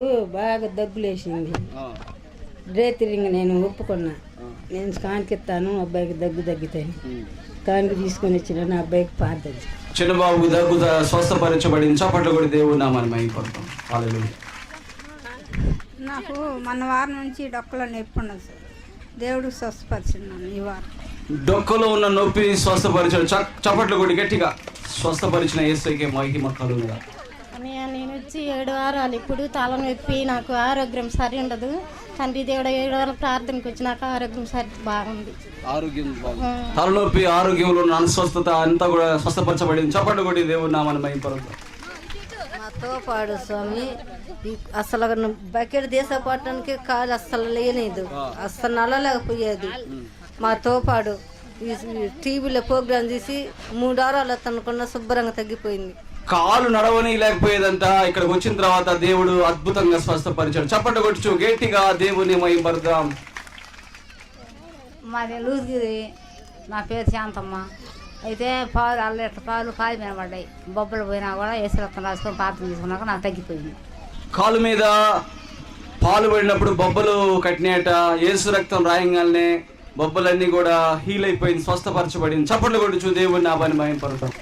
బాగా దగ్గులేసింది. రేతిరింగ్ నేను ఒప్పుకున్నా, నేను స్కాన్కిస్తాను అబ్బాయికి దగ్గు తగ్గితాను. స్కాన్కి తీసుకొని వచ్చిన నా అబ్బాయికి పాతది. చిన్నబాబు దగ్గు స్వస్థపరచబడింది. చప్పట్లు కూడా దేవుడు నామని మహిమపడతాం. హల్లెలూయా. నాకు మన వారం నుంచి డొక్కలో నొప్పి ఉన్నది సార్. దేవుడు స్వస్థపరిచినాను ఈ వారం. డొక్కలో ఉన్న నొప్పి స్వస్థపరిచాడు. చప్పట్లు కూడా గట్టిగా స్వస్థపరిచిన యేసుకే మహిమ కలుగుగా. నేను వచ్చి 7 వారాలు ఇప్పుడు తలనొప్పి, నాకు ఆరోగ్యం సరి ఉండదు. తండ్రి దేవుడు 7 వారాల ప్రార్థనకు వచ్చి నాకు ఆరోగ్యం సరి బాగుంది. తలనొప్పి, ఆరోగ్యంలో ఉన్న అస్వస్థత అంతా కూడా స్వస్థపరచబడింది. చప్పట్లు కూడా దేవుడు నామని మహిమపడతాం. మాతో పాడు స్వామి, అసలు బకెట్ తీసపోవటానికి కాలు అస్సలు లేనిదు, అస్సలు నల్లలేకపోయేది. మాతో పాడు టీవీలో ప్రోగ్రాం తీసి 3 వారాలు తనకున్న శుభ్రంగా తగ్గిపోయింది. కాలు నడవని లేకపోయేదంట. ఇక్కడికి వచ్చిన తర్వాత దేవుడు అద్భుతంగా స్వస్థపరిచాడు. చప్పట్లు కొట్టు గట్టిగా దేవుని మహిమపడదాం. మాది లూజిగిరి, నా పేరు శాంతమ్మ. అయితే పాలు అల్లెట్ల పాలు కాలు మీద పడ్డాయి. బొబ్బలు పోయినా కూడా ఏసు రక్తం రాసుకొని పాత్ర తీసుకున్నాక నాకు తగ్గిపోయింది. కాలు మీద పాలు పడినప్పుడు బొబ్బలు కట్టినాయట. ఏసు రక్తం రాయంగానే బొబ్బలన్నీ కూడా హీల్ అయిపోయింది, స్వస్థపరచబడింది. చప్పట్లు కొట్టు దేవుని నా పని మహిమపడతాం.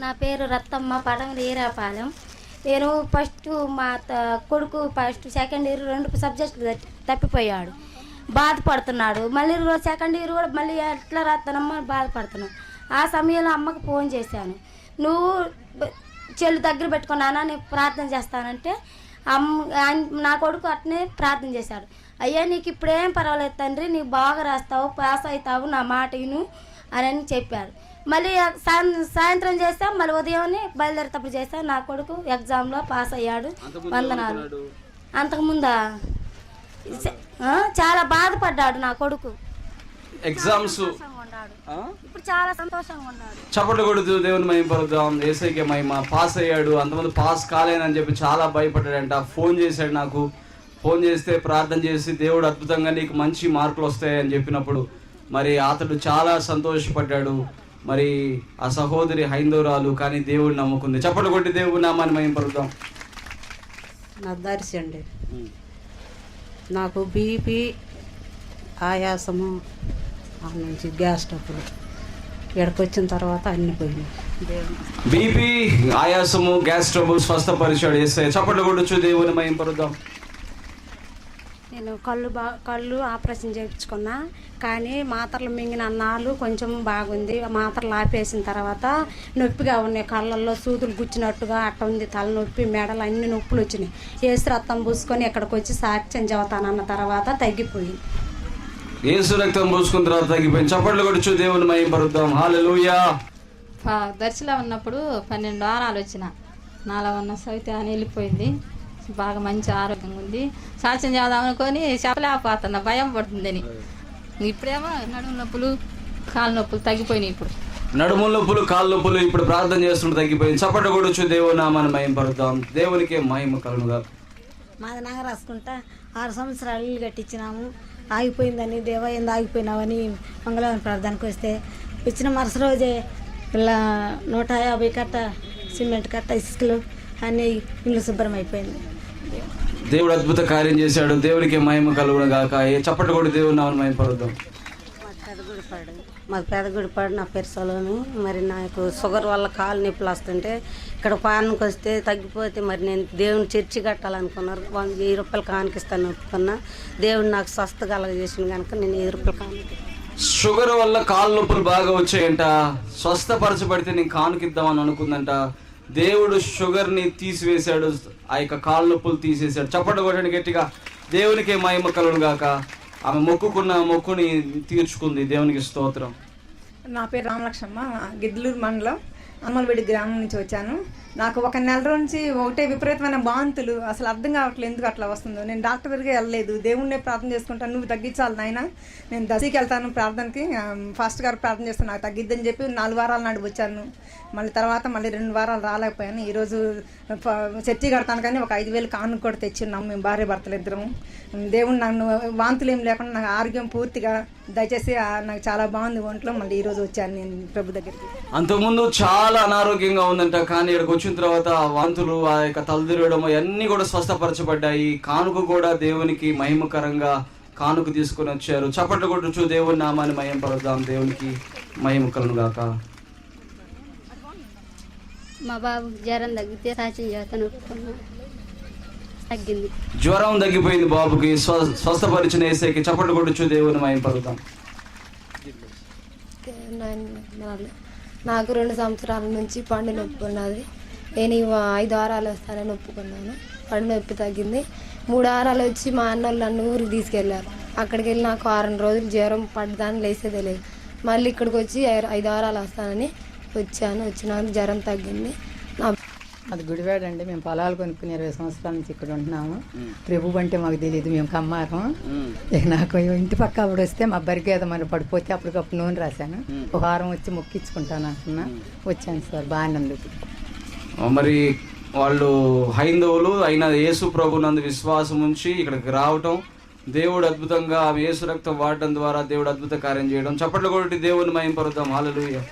నా పేరు రత్తమ్మ, పడంగి ఈరాపాలెం. నేను ఫస్ట్ మా కొడుకు సెకండ్ ఇయర్ 2 సబ్జెక్టులు తప్పిపోయాడు, బాధపడుతున్నాడు. మళ్ళీ సెకండ్ ఇయర్ కూడా మళ్ళీ ఎట్లా రాస్తానమ్మా బాధపడుతున్నాను. ఆ సమయంలో అమ్మకు ఫోన్ చేశాను, నువ్వు చెల్లి దగ్గర పెట్టుకున్నానా, నేను ప్రార్థన చేస్తానంటే నా కొడుకు అట్నే ప్రార్థన చేశాడు. అయ్యా నీకు ఇప్పుడేం పర్వాలేదు తండ్రి, నీకు బాగా రాస్తావు, పాస్ అవుతావు, నా మాట విను అని చెప్పారు. మళ్ళీ సాయంత్రం చేస్తాం, మళ్ళీ ఉదయం బయలుదేరేటప్పుడు చేస్తాం. నా కొడుకు ఎగ్జామ్లో పాస్ అయ్యాడు. వందనాలు. అంతకుముందా చాలా బాధపడ్డాడు నా కొడుకు. ఎగ్జామ్స్ ఇప్పుడు చాలా సంతోషంగా ఉన్నాడు. చప్పట్లు కొడుతూ దేవుని మహిమపడదాం. యేసయ్యకే మహిమ. పాస్ అయ్యాడు. అంతమంది పాస్ కాలేనని చెప్పి చాలా భయపడ్డాడంట. ఫోన్ చేశాడు నాకు. ఫోన్ చేస్తే ప్రార్థన చేసి దేవుడు అద్భుతంగా నీకు మంచి మార్కులు వస్తాయని చెప్పినప్పుడు మరి అతడు చాలా సంతోషపడ్డాడు. మరి ఆ సహోదరి హైందవురాలు, కానీ దేవుడిని నమ్ముకుంది. చప్పట్లు కొట్టి దేవుడి నామాన్ని మహిమపడదాం. నా దర్శి అండి, నాకు బీపీ, ఆయాసము, ఆ నుంచి గ్యాస్ ట్రబుల్, ఇక్కడికి వచ్చిన తర్వాత అన్ని పోయినాయి. బీపీ, ఆయాసము, గ్యాస్ ట్రబుల్ స్వస్థపరిచాడు యేసయ్య. చప్పట్లు కొట్టొచ్చు దేవుని మహిమపడదాం. నేను కళ్ళు ఆపరేషన్ చేయించుకున్నా, కానీ మాత్రలు మింగిన అన్నాళ్ళు కొంచెం బాగుంది. మాత్రలు ఆపేసిన తర్వాత నొప్పిగా ఉన్నాయి, కళ్ళల్లో సూదులు గుచ్చినట్టుగా అట్ట ఉంది. తలనొప్పి, మెడలు అన్ని నొప్పులు వచ్చినాయి. ఏసు రక్తం పూసుకొని ఇక్కడికి వచ్చి సాక్ష్యం చెబుతానన్న తర్వాత తగ్గిపోయింది. ఏసు రక్తం పూసుకున్న తర్వాత తగ్గిపోయింది. చప్పట్లు కొట్టొచ్చు దేవుని మహిమపడదాం. హల్లెలూయా. దర్శిలో ఉన్నప్పుడు 12 వారాలు వచ్చిన, నాలో ఉన్న సవిత అని వెళ్ళిపోయింది. బాగా మంచి ఆరోగ్యంగా ఉంది. సాక్ష్యం చేద్దాం అనుకొని చెప్పలేకపోతున్నా, భయం పడుతుందని. ఇప్పుడేమో నడుము నొప్పులు, కాళ్ళ నొప్పులు తగ్గిపోయినాయి. ఇప్పుడు నడుము నొప్పులు, కాళ్ళ నొప్పులు ఇప్పుడు ప్రార్థన చేస్తుంటే తగ్గిపోయింది. చప్పట్లు కొట్టొచ్చు దేవుని నామాన్ని మహిమపడదాం. దేవునికే మహిమ కలుగుగా. మాది నగ రాసుకుంటా 6 సంవత్సరాలు ఇల్లు కట్టించినాము. ఆగిపోయిందని, దేవా ఏంది ఆగిపోయినావని మంగళవారం ప్రార్థనకు వస్తే ఇచ్చిన మరుస రోజే ఇలా 150 కట్ట సిమెంట్ కట్ట, ఇసుకలు అన్నీ ఇల్లు శుభ్రం అయిపోయింది. దేవుడు అద్భుత కార్యం చేశాడు. దేవునికి మహిమ కలుగును గాక. చప్పట్లు కొట్టి దేవుని నామాన్ని మహిమపడదాం. మాది పెదగుడిపాడు. నా పేరు సలోమి. మరి నాకు షుగర్ వల్ల కాలు నొప్పులు వస్తుంటే ఇక్కడ పానికి వస్తే తగ్గిపోతే మరి నేను దేవుని చర్చి కట్టాలనుకున్నారు. 1000 రూపాయలు కానికిస్తాను ఒప్పుకున్నా. దేవుడు నాకు స్వస్థ కలగజేసిన కనుక నేను 1000 రూపాయలు కానుక. షుగర్ వల్ల కాళ్ళు నొప్పులు బాగా వచ్చాయంట. స్వస్థపరచబడితే నేను కానుకిద్దామని అనుకుందంట. దేవుడు షుగర్ని తీసివేశాడు, ఆ యొక్క కాళ్ళ నొప్పులు తీసేశాడు. చప్పట్లు కొట్టండి గట్టిగా. దేవునికి మహిమ కలుగును గాక. ఆమె మొక్కుకున్న మొక్కుని తీర్చుకుంది. దేవునికి స్తోత్రం. నా పేరు రామలక్ష్మమ్మ, గిద్దలూరు మండలం అమ్మలవేడి గ్రామం నుంచి వచ్చాను. నాకు 1 నెల నుంచి ఒకటే విపరీతమైన వాంతులు, అసలు అర్థం కావట్లేదు ఎందుకు అట్లా వస్తుందో. నేను డాక్టర్ దగ్గరికి వెళ్ళలేదు, దేవుణ్ణే ప్రార్థన చేసుకుంటాను. నువ్వు తగ్గించాలి నాయన, నేను దశకి వెళ్తాను ప్రార్థనకి, ఫాస్ట్ గారు ప్రార్థన చేస్తాను నాకు తగ్గిద్దని చెప్పి 4 వారాల నాడు వచ్చాను. మళ్ళీ తర్వాత మళ్ళీ 2 వారాలు రాలేకపోయాను. ఈరోజు చర్చి కడతాను కానీ ఒక 5,000 కాను కూడా తెచ్చున్నాము మేము భార్య భర్తలు ఇద్దరము. దేవుడు నన్ను వాంతులు ఏం లేకుండా నాకు ఆరోగ్యం పూర్తిగా దయచేసి నాకు చాలా బాగుంది ఒంట్లో. మళ్ళీ ఈరోజు వచ్చాను నేను ప్రభు దగ్గరికి. అంతకుముందు చాలా అనారోగ్యంగా ఉందంట, కానీ ఇక్కడికి వచ్చిన తర్వాత వాంతులు, ఆ యొక్క తలదిరగడం అన్నీ కూడా స్వస్థపరచబడ్డాయి. కానుక కూడా దేవునికి మహిమకరంగా కానుక తీసుకొని వచ్చారు. చప్పట్లు కొట్టుచు దేవుని నామాన్ని మహిమ పరుద్దాం. దేవునికి మహిమ కలుగును గాక. మా బాబు జ్వరం తగ్గితే సాక్ష్యం చేస్తాను ఒప్పుకున్నా, తగ్గింది. జ్వరం తగ్గిపోయింది బాబుకి, స్వస్థపరిచిన యేసయ్యకి చప్పట్లు కొట్టుచు దేవుని మహిమ పరుద్దాం. నాకు 2 సంవత్సరాల నుంచి పండు నొప్పి ఉన్నది. నేను 5 వారాలు వస్తానని ఒప్పుకున్నాను. పండు నొప్పి తగ్గింది. 3 వారాలు వచ్చి మా అన్నోళ్ళు నన్ను ఊరికి తీసుకెళ్ళారు. అక్కడికి వెళ్ళి నాకు 6 రోజులు జ్వరం పడ్డాన్ని లేసేదే లేదు. మళ్ళీ ఇక్కడికి వచ్చి 5 వారాలు వస్తానని వచ్చాను. వచ్చినాక జ్వరం తగ్గింది. అది గుడివాడ అండి. మేము పొలాలు కొనుక్కుని 20 సంవత్సరాల నుంచి ఇక్కడ ఉంటున్నాము. ప్రభు అంటే మాకు తెలియదు, మేము కమ్మారం. ఇక నాకు ఇంటి పక్క అప్పుడు వస్తే మా బరిగేద మన పడిపోతే అప్పటికప్పుడు నూనె రాశాను. ఒక వారం వచ్చి మొక్కించుకుంటాను అనుకున్నా. వచ్చాను సార్, బాగానే ఉంది. మరి వాళ్ళు హైందవులు అయిన యేసు ప్రభునందు విశ్వాసం ఉంచి ఇక్కడికి రావటం, దేవుడు అద్భుతంగా యేసు రక్తం వాడటం ద్వారా దేవుడు అద్భుత కార్యం చేయడం. చప్పట్లు కొట్టి దేవుని మహిమ పరుద్దాం. హల్లెలూయా.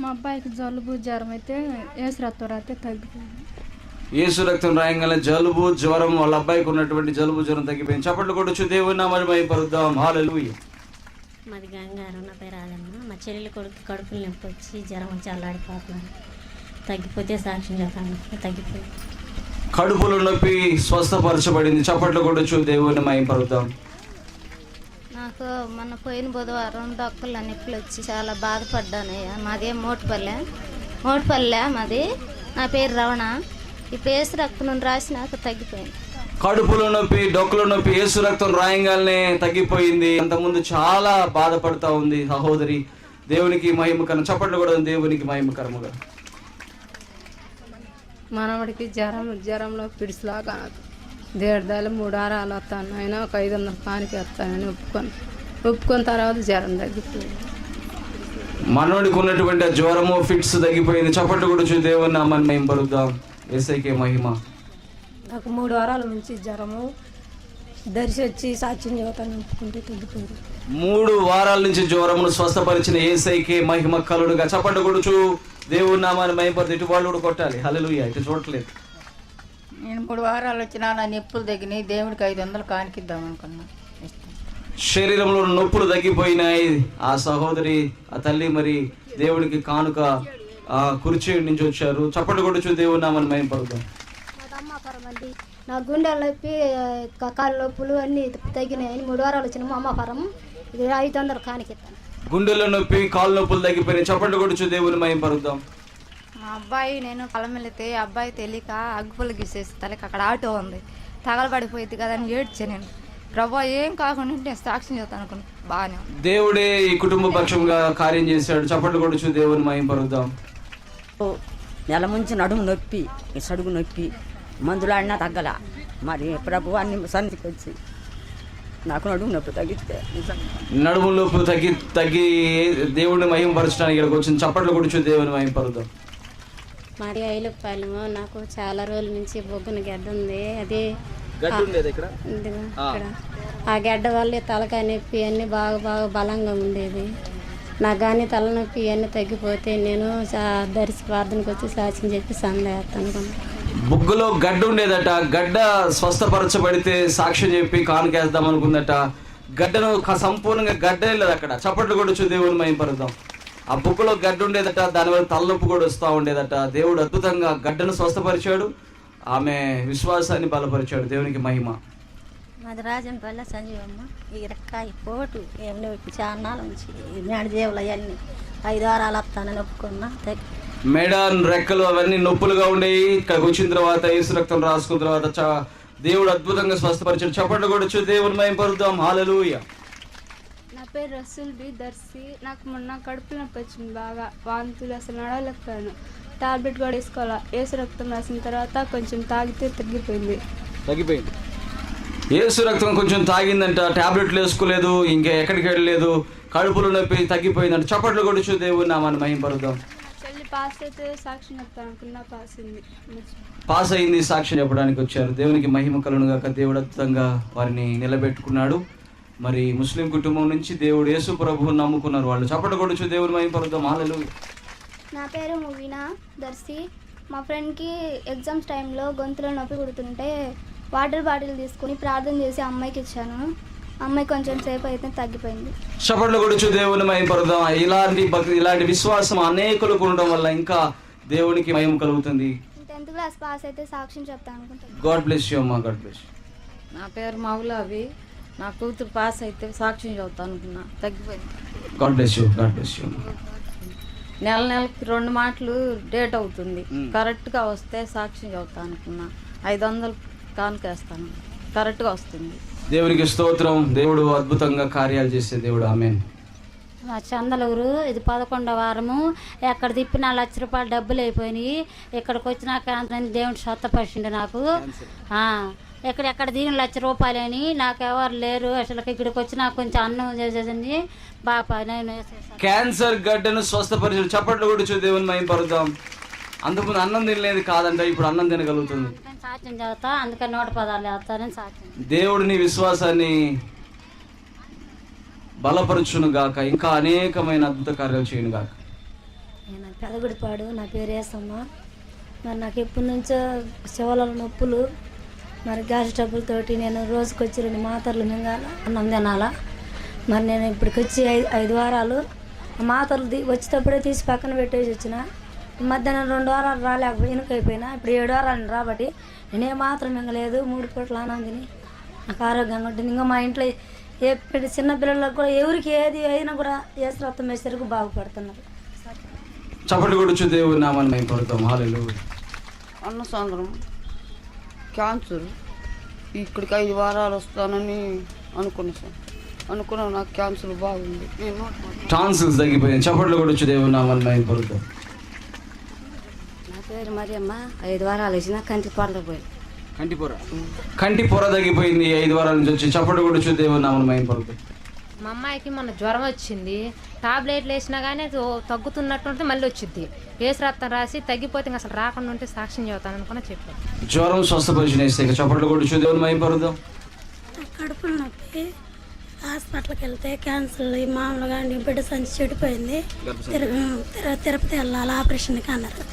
మా అబ్బాయికి జలుబు జ్వరం అయితే యేసు రక్తం రాతే తగ్గిపోయింది. యేసు రక్తం రాయంగానే జలుబు జ్వరం, వాళ్ళ అబ్బాయికి ఉన్నటువంటి జలుబు జ్వరం తగ్గిపోయింది. చప్పట్లు కొట్టొచ్చు దేవుని నామమున మహిమ పరుద్దాం. హల్లెలూయా. మాది గంగారం, నా పేరు ఆదమ్మ. మా చెల్లెలు కొడుకు కడుపులు నొప్పి వచ్చి జ్వరం వచ్చి అల్లాడిపోతున్నాను, తగ్గిపోతే సాక్ష్యం చేస్తాను, తగ్గిపోయింది. కడుపులో నొప్పి స్వస్థపరచబడింది. చప్పట్లు కొట్టొచ్చు దేవుని మహిమ పరుద్దాం. నాకు మొన్న పోయిన బుధవారం డొక్కల నొప్పులు వచ్చి చాలా బాధపడ్డానయ్యా. మాది మోటుపల్లె మాది. నా పేరు రవణ. ఇప్పుడు యేసు రక్తం రాసి నాకు తగ్గిపోయింది. కడుపులో నొప్పి, డొక్కలో నొప్పి యేసు రక్తం రాయంగానే తగ్గిపోయింది. అంతకుముందు చాలా బాధపడతా ఉంది సహోదరి. దేవునికి మహిమకరం. చప్పట్లు కూడా దేవునికి మహిమకరముగా. మనవడికి జ్వరంలో పిడిసిలాగా దేడదాలు 3 వారాలు వస్తాను. అయినా ఒక 500 కానికి వస్తానని ఒప్పుకొని తర్వాత జ్వరం తగ్గిపోయింది. మనోడికి ఉన్నటువంటి జ్వరము, ఫిట్స్ తగ్గిపోయింది. చప్పట్లు కూడా దేవుని నామాన్ని మహిమ పరుద్దాం. యేసయ్యకే మహిమ. నాకు 3 వారాల నుంచి జ్వరము దర్శి వచ్చి సాక్ష్యం చెబుతాను ఒప్పుకుంటే తగ్గిపోయింది. 3 వారాల నుంచి జ్వరమును స్వస్థపరిచిన యేసయ్యకే మహిమ కలుగునుగా. చప్పట్లు కొడుచు దేవుని నామాన్ని మహిమ పరుద్దాం. ఇటు వాళ్ళు కూడా కొట్టాలి. హల్లెలూయా. ఇటు చూడట్లేదు. నేను 3 వారాలు వచ్చినా నా నొప్పులు తగ్గినాయి. దేవుడికి 500 కానికిద్దాం అనుకున్నా. శరీరంలో నొప్పులు తగ్గిపోయినాయి. ఆ సహోదరి, ఆ తల్లి మరి దేవుడికి కానుక కుర్చీ నుంచి వచ్చారు. చప్పట్లు కొడుచు దేవుని నామాన్ని మహిమ పరుద్దాం. నా గుండెల నొప్పి, కాళ్ళ నొప్పులు అన్నీ తగ్గినాయని 3 వారాలు వచ్చిన మా అమ్మపరం. ఇది 500 కానికిస్తాను. గుండెల నొప్పి, కాళ్ళ నొప్పులు తగ్గిపోయినాయి. చప్పట్లు కొడుచు దేవుని మహిమ పరుద్దాం. మా అబ్బాయి నేను పొలం వెళితే అబ్బాయి తెలియక అగ్గుపులు గీసేసి తలకి అక్కడ ఆటో ఉంది, తగలబడిపోయింది కదా అని ఏడ్చా. నేను ప్రభా ఏం కాకుండా నేను సాక్ష్యం చెప్తాను అనుకున్నాను. బాగానే దేవుడే ఈ కుటుంబ పక్షంగా కార్యం చేశాడు. చప్పట్లు కొడుచు దేవుని మహిమ పరుద్దాం. నెల ముంచి నడుము నొప్పి, సడుగు నొప్పి, మందులు ఆడినా తగ్గల. మరి ప్రభు అన్ని సన్నిధికి వచ్చి నాకు నడుము నొప్పి తగ్గితే నడుము నొప్పి తగ్గి దేవుడిని మహిమ పరచడానికి ఇక్కడికి వచ్చింది. చప్పట్లు కొడుచు దేవుని మహిమ పరుద్దాం. మాది ఐలుపాలెము. నాకు చాలా రోజుల నుంచి బొగ్గున గడ్డ ఉంది. అది ఇక్కడ ఆ గడ్డ వల్ల తలకాయ నొప్పి అన్నీ బాగా బలంగా ఉండేది. నాకు కానీ తలనొప్పి ఇవన్నీ తగ్గిపోతే నేను దర్శి ప్రార్థనకు వచ్చి సాక్ష్యం చెప్పి సందేస్తాను. బుగ్గలో గడ్డ ఉండేదట. గడ్డ స్వస్థపరచబడితే సాక్ష్యం చెప్పి కానుకేద్దాం అనుకుందట. గడ్డను సంపూర్ణంగా గడ్డ లేదు అక్కడ. చప్పట్లు కొడుచు దేవుని మహిమ పరుద్దాం. ఆ బుగ్గలో గడ్డ ఉండేదట. దానివల్ల తలనొప్పి కూడా వస్తూ ఉండేదట. దేవుడు అద్భుతంగా గడ్డను స్వస్థపరిచాడు. ఆమె విశ్వాసాన్ని బలపరిచాడు. దేవునికి మహిమ. మాది రాజంపల్లె సంజీవమ్మ. ఈ రక్కాయ పోటు ఏమి చాలా నుంచి మేడజేవులు అవన్నీ 5 వారాలు వస్తానని ఒప్పుకున్నా. మెడ, రెక్కలు అవన్నీ నొప్పులుగా ఉండేవి. ఇక్కడికి వచ్చిన తర్వాత యేసు రక్తం రాసుకున్న తర్వాత దేవుడు అద్భుతంగా స్వస్థపరిచాడు. చప్పట్లు కొడుచు దేవుని మహిమ పరుద్దాం. హల్లెలూయా. నా పేరు రసూల్ బి దర్శి. నాకు మొన్న కడుపు నొప్పి వచ్చింది, బాగా వాంతులు, అసలు నడవలేకపోయాను. టాబ్లెట్ కూడా వేసుకోవాలి. యేసు రక్తం రాసిన తర్వాత కొంచెం తాగితే తగ్గిపోయింది. యేసు రక్తం కొంచెం తాగిందంట. టాబ్లెట్లు వేసుకోలేదు, ఇంకా ఎక్కడికి వెళ్ళలేదు. కడుపులో నొప్పి తగ్గిపోయిందంట. చప్పట్లు కొడుచు దేవుని నామాన్ని మహిమ పరుద్దాం. చెల్లి పాస్ అయితే సాక్ష్యం చెప్తాను అనుకున్నా, పాస్ అయింది. సాక్ష్యం చెప్పడానికి వచ్చారు. దేవునికి మహిమ కలుగునుగాక. దేవుడు అద్భుతంగా వారిని నిలబెట్టుకున్నాడు. మరి ముస్లిం కుటుంబం నుంచి దేవుడు యేసు ప్రభువుని నమ్ముకున్నారు వాళ్ళు. చప్పట్లు కొడుచు దేవుని మహిమ పరుద్దాం. హల్లెలూయా. నా పేరు మువీనా దర్శి. మా ఫ్రెండ్కి ఎగ్జామ్స్ టైంలో గొంతులో నొప్పి కుడుతుంటే వాటర్ బాటిల్ తీసుకుని ప్రార్థన చేసి అమ్మాయికి ఇచ్చాను. అమ్మాయి కొంచెం సేపు అయితే తగ్గిపోయింది. చప్పట్లు కొడుచు దేవుని మహిమపరుద్దాం. ఇలాంటి భక్తి, ఇలాంటి విశ్వాసం అనేకులకు ఉండడం వల్ల ఇంకా దేవునికి మహిమ కలుగుతుంది. 10th క్లాస్ పాస్ అయితే సాక్ష్యం చెప్తాను అనుకుంటున్నాను. గాడ్ బ్లెస్ యూ అమ్మా, గాడ్ బ్లెస్ యూ. నా పేరు మౌలావి. నా కూతురు పాస్ అయితే సాక్ష్యం చెబుతాను అనుకున్నా, తగ్గిపోయింది. God bless you, God bless you. నెలకి 2 మాటలు డేట్ అవుతుంది. కరెక్ట్గా వస్తే సాక్ష్యం చెబుతాను అనుకున్నా. 500 కానుకేస్తాను, కరెక్ట్గా వస్తుంది. దేవునికి స్తోత్రం. దేవుడు అద్భుతంగా కార్యాలు చేసే దేవుడు. ఆమేన్. మా చందలూరు, ఇది 11వ వారము. ఎక్కడ తిప్పిన ₹1,00,000 డబ్బులు అయిపోయినాయి. ఇక్కడికి వచ్చినాక దేవుడు స్వత్తపరిచిండు నాకు. ఎక్కడెక్కడ దీని ₹1,00,000 అని నాకు ఎవరు లేరు. అసలు ఇక్కడికి వచ్చి నాకు కొంచెం అన్నం చేసేసింది బాపా. నేను క్యాన్సర్ గడ్డను స్వస్థపరిచిన. చప్పట్లు కొడుచు దేవుని మహిమపరుద్దాం. అందుకు అన్నం తినలేదు కాదంట, ఇప్పుడు అన్నం తినగలుగుతుంది. సాక్ష్యం చదువుతా, అందుకని 110 వేస్తానని సాక్ష్యం. దేవుడు నీ విశ్వాసాన్ని బలపరచును గాక, ఇంకా అనేకమైన అద్భుత కార్యాలు చేయను గాక. నేను పెదగుడిపాడు, నా పేరు ఏసమ్మ. మరి నాకు ఎప్పటి నుంచో శివల నొప్పులు, మరి గ్యాస్ ట్రబుల్తోటి నేను రోజుకి వచ్చి 2 మాత్రలు మింగాల, అన్నం తినాలా. మరి నేను ఇప్పటికి వచ్చి 5 వారాలు మాత్రలు వచ్చేటప్పుడే తీసి పక్కన పెట్టేసి వచ్చిన. మధ్యాహ్నం 2 వారాలు రాలేకపోయి వెనుకైపోయినా. ఇప్పుడు 7 వారాలు రాబట్టి నేనే మాత్రం మింగలేదు. 3 పూటలు అన్నం తిని నాకు ఆరోగ్యంగా ఉంటుంది. ఇంకా మా ఇంట్లో చిన్న పిల్లలకు కూడా ఎవరికి ఏది అయినా కూడా యేసు రక్తం వేసరికి బాగుపడుతున్నారు. చప్పట్లు కొడుచు దేవుని నామాన్ని మహిమపరుద్దాం. హల్లెలూయా. అన్నసాంద్రం క్యాన్సర్. ఇక్కడికి 5 వారాలు వస్తానని అనుకున్నా సార్. అనుకున్నా నాకు క్యాన్సర్ బాగుంది. నేను టాన్సిల్స్ తగ్గిపోయింది. చప్పట్లు కొడుచు దేవుని నామాన్ని మహిమపరుద్దాం. నా పేరు మరియమ్మ. 5 వారాలు వచ్చిన కంటి పడకపోయి కంటి పొర తగ్గిపోయింది 5 వారాల నుంచి వచ్చి. చప్పట్లు కొడుచు దేవుని నామాన్ని మహిమపరుద్దాం. మా అమ్మాయికి మొన్న జ్వరం వచ్చింది. టాబ్లెట్లు వేసినా కానీ తగ్గుతున్నట్టు మళ్ళీ వచ్చింది. యేసు రక్తం రాసి తగ్గిపోతే అసలు రాకుండా ఉంటే సాక్ష్యం చెబుతాను అనుకున్నా చెప్పాను. జ్వరం స్వస్థపరిచిన చప్పట్లు కొడుచు దేవుని మహిమపరుద్దాం. కడుపులు నొప్పి హాస్పిటల్కి వెళ్తే క్యాన్సర్ మామూలుగా బిడ్డ సంచి చెడిపోయింది. తిరుపతి వెళ్ళాలి ఆపరేషన్కి అన్నారు.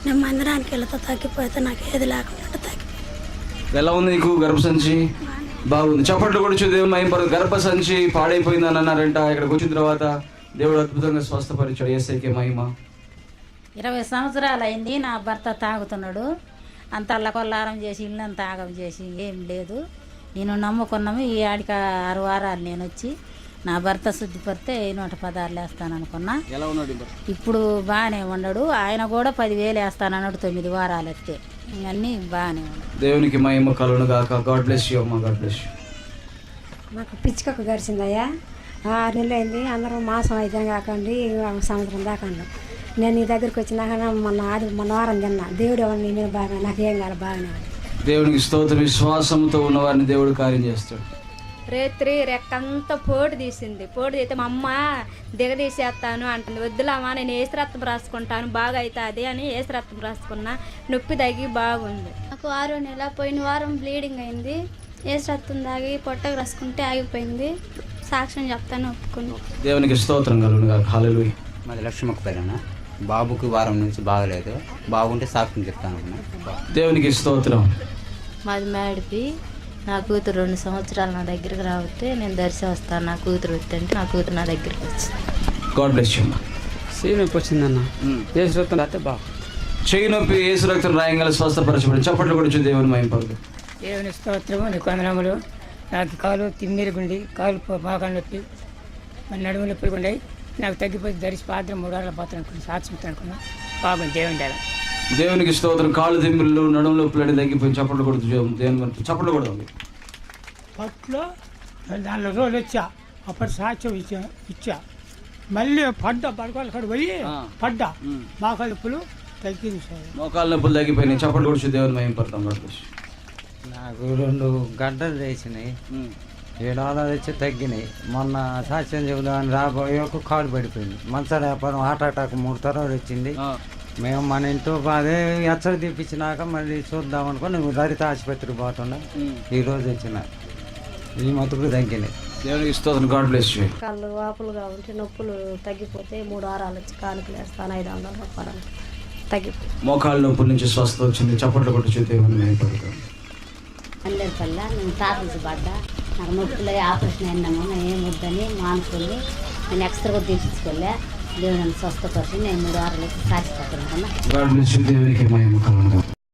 నేను మందిరానికి వెళ్తే తగ్గిపోతే నాకు ఏది లేకుండా తగ్గిపోయింది. ఎలా ఉంది నీకు గర్భసంచి? బాగుంది. చప్పట్లు కొడుచు దేవుని మహిమపరుద్దాం. గర్భసంచి పాడైపోయిందని అన్నారంట. ఇక్కడికి వచ్చిన తర్వాత దేవుడు అద్భుతంగా స్వస్థపరిచాడు. యేసయ్యకే మహిమ. 20 సంవత్సరాలు అయింది. నా భర్త తాగుతున్నాడు. అంత అల్లకొల్లారం చేసి ఇల్లంతా ఆగం చేసి ఏం లేదు. నేను నమ్ముకున్నాము. ఈ ఆడికి 6 వారాలు నేను వచ్చి నా భర్త శుద్ధిపడితే 110 వేస్తాను అనుకున్నా. ఇప్పుడు బాగానే ఉన్నాడు. ఆయన కూడా 10,000 వేస్తానన్నాడు 9 వారాలు వస్తే. ఇవన్నీ బాగానే ఉన్నాడు. దేవునికి మహిమ కలుగును గాక. గాడ్ బ్లెస్ యూ అమ్మా, గాడ్ బ్లెస్ యూ. నాకు పిచ్చికక్క గడిచిందయ్యా. 6 నెలలు అయింది. అందరూ మాసం అయితే కాకండి సంవత్సరం దాకా. నేను నీ దగ్గరికి వచ్చినాక మొన్న వారం తిన్నా. దేవుడు ఎవరు నీ మీద బాగా, నాకేం కాదు, బాగానే ఉంది. దేవునికి స్తోత్రం. విశ్వాసంతో ఉన్నవారిని దేవుడు కార్యం చేస్తాడు. రేత్రి రెక్కంతా పోటు తీసింది. పోటు తీస్తే మా అమ్మ దిగదీసేస్తాను అంటుంది. వద్దులామా, నేను యేసు రక్తం రాసుకుంటాను బాగా అవుతుంది అని యేసు రక్తం రాసుకున్నా. నొప్పి తగ్గి బాగుంది. నాకు 6వ నెల పోయిన వారం బ్లీడింగ్ అయింది. యేసు రక్తం తాగి పొట్టకు రాసుకుంటే ఆగిపోయింది. సాక్ష్యం చెప్తాను ఒప్పుకుని. దేవునికి స్తోత్రం కలుగును గాక. హల్లెలూయా. మాది లక్ష్మక్క పేరన్న. బాబుకి వారం నుంచి బాగలేదు. బాగుంటే సాక్ష్యం చెప్తాను. దేవునికి స్తోత్రం. మాది మేడిపి. నా కూతురు 2 సంవత్సరాలు నా దగ్గరికి రాబట్టే నేను దర్శనం వస్తాను. నా కూతురు వస్తుంటే నా కూతురు నా దగ్గరికి వచ్చింది. God bless you. చెయ్యి నొప్పి వచ్చిందన్న. యేసు రక్తం రాస్తే బాగా. చెయ్యి నొప్పి యేసు రక్తం రాయంగా స్వస్థపరచబడి. చప్పట్లు కొడుచు దేవుని మహిమపరుద్దాం. దేవుని స్తోత్రము, నీకు వందనములు. నాకు కాలు తిమ్మిరుగుండి, కాలు బాగా నొప్పి, మరి నడుము నొప్పి ఉండే. నాకు తగ్గిపోయి ధరిసి పాత్ర 3 వారాల పాత్ర అనుకున్నాను. సాక్షి అనుకున్నా. బాగుంది. దేవుని దేవ. దేవునికి స్తోత్రం. కాళ్ళు తిమ్మిళ్ళు, నడుము నొప్పులు తగ్గిపోయి. చప్పట్లు కొడుతు దేవుని చప్పట్లు కొడదాం. పట్లో 4 రోజులు వచ్చా. అప్పుడు సాక్ష్యం ఇచ్చా. మళ్ళీ పడుకోవాలి అక్కడ పోయి పడ్డా. మోకాళ్ళ నొప్పులు తగ్గింది సార్. మోకాళ్ళ నొప్పులు తగ్గిపోయినాయి. చప్పట్లు కొడుచు దేవుని మహిమపరుద్దాం. నాకు 2 గడ్డలు వేసినాయి. 7 వారాలు వచ్చి తగ్గినాయి. మొన్న సాక్ష్యం చెబుదామని రాబోయే ఒక కాలు పడిపోయింది. మంచాల వ్యాపారం హార్ట్ అటాక్ 3 తరాలు వచ్చింది. మేము మన ఇంట్లో అదే ఎచ్చడి తీపించినాక మళ్ళీ చూద్దాం అనుకుని దళిత ఆసుపత్రికి పోతున్నా. ఈరోజు వచ్చిన ఈ మతుకు తగ్గినాయి. దేవునికి స్తోత్రం. God bless you. కాళ్ళు వాపులుగా ఉంటే నొప్పులు తగ్గిపోతే 3 వారాలు వచ్చి కానుకలు వేస్తాను. 500 రూపాయలు తగ్గిపోయింది. మోకాళ్ళ నొప్పుల నుంచి స్వస్థత వచ్చింది. చప్పట్లు కొట్టి దేవుని మహిమపడతాం. అల్లరిపల్ల నేను తాతలు పడ్డా, నాకు నొప్పులు ఆపరేషన్ అయినాము, నేను ఏం వద్దని మానుకొని నేను ఎక్స్ట్రా కూడా తీసుకోలే. దేవుడు నన్ను స్వస్థపరిచి నేను 3 వారాలు సాక్షి పక్కన దేవునికి మహిమ కలుగును.